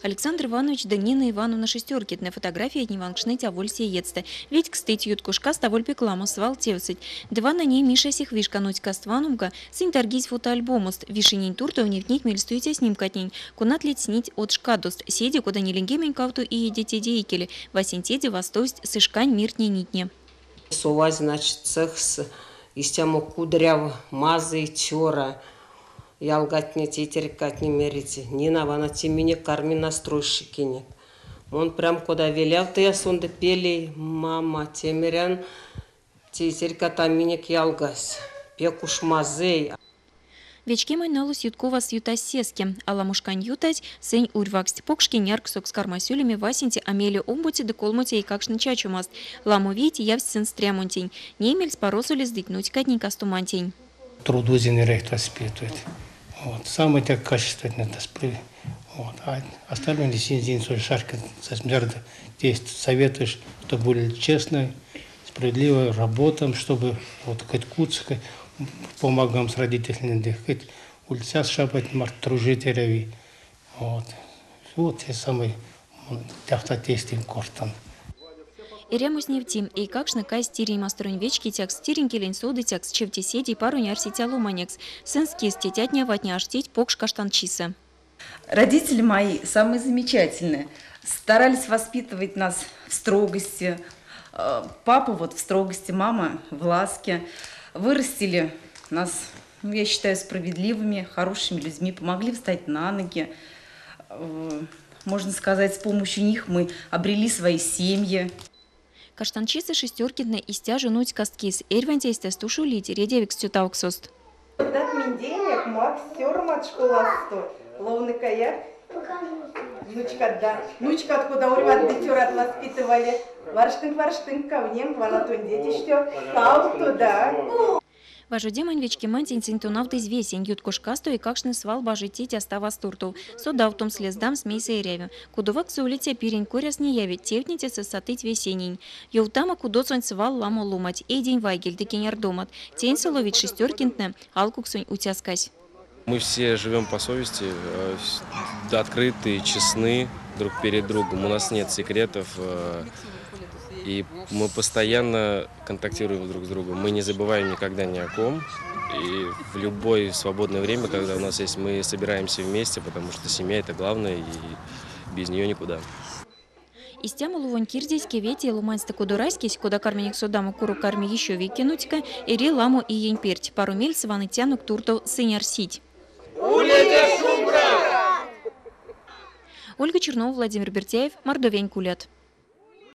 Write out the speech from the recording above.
Александр Иванович да Нина Ивановна Шестеркит на фотографии от Невангшны тявольсе едсты. Ведь кстати юткушка ставоль пекламу свал тевсыть. Два на ней Миша сихвишка нуть кастванумка, сын торгись фотоальбомуст, вишинень туртов не внить мельстуйте с ним катнень. Кунат лить снить от шкадост, седи куда не лингемень кауту и едете деятели, васентеди востость сышкань миртне нитне. Сова, значит, цех с истямо кудряв, мазы, чора. Ялгатне тетеркатне мерите. Нина вана тимине карми настройщикине. Он прям куда велял, ты сонда пели, мама темерян тетерката минек ялгас. Пекуш мазей. Вечки майналус юткова с ютасески, а ламушкань ютать, сень урвакст, покшки нярксок с кармасюлями васенти амели омбути да колмути и какшны чачумаст. Ламу видите, я в сын стрямунтень. Немель с поросули сдыкнуть катненька стумантень. Труду зенерехт воспитывает. Вот. Самое так качественное это справедливо. Вот. А остальное день шарка здесь советуешь, чтобы были честной, справедливой работам, чтобы вот хоть куцка помогаем с родителями, хоть улица шабать тружителей. Вот те самые тяхтатейстин кортан. Иремус невтим, и как шнакай стирий маструнь вечки текст стиринки лень соды текст чевти седи пару нярситя луманекс. Сенски стетятня ватня аштить покш каштанчиса. Родители мои самые замечательные. Старались воспитывать нас в строгости. Папа вот в строгости, мама в ласке. Вырастили нас, я считаю, справедливыми, хорошими людьми. Помогли встать на ноги. Можно сказать, с помощью них мы обрели свои семьи. Каштанчиса шестеркидна истя женуть касткис. Эрвенте истестушу лить, редевик стютауксост. Дат мен денег, мак, сёрмат школасту. Ловныка я? Внучка, да. Внучка откуда урват дитюрат воспитывали. Варштынг, ковнем, ванатун дети что? Кауту, да. Важу демань вечки мантень цинтунав дыз весень, ют кошкасту и какшны свал бажитить остава стурту. Сода в том слездам смейся и реве. Кудувак сулите пирень куряс не явит, тевните сосатыть весенень. Йовтама кудоцонь свал ламу лумать, эй день вайгель, декеньяр домат. Тень соловит шестеркинтне, алкуксунь утяскась. Мы все живем по совести, открыты, честны друг перед другом, у нас нет секретов. И мы постоянно контактируем друг с другом. Мы не забываем никогда ни о ком. И в любое свободное время, когда у нас есть, мы собираемся вместе, потому что семья – это главное, и без нее никуда. Истяму лувонь кирдейский вети луманьста кудурайскись, куда карменик судаму куру карми еще викинутика, ири ламу и ень-перть, пару мель сваны тянук туртов сынярсить. Ольга Чернова, Владимир Бертяев, Мордовень Кулят.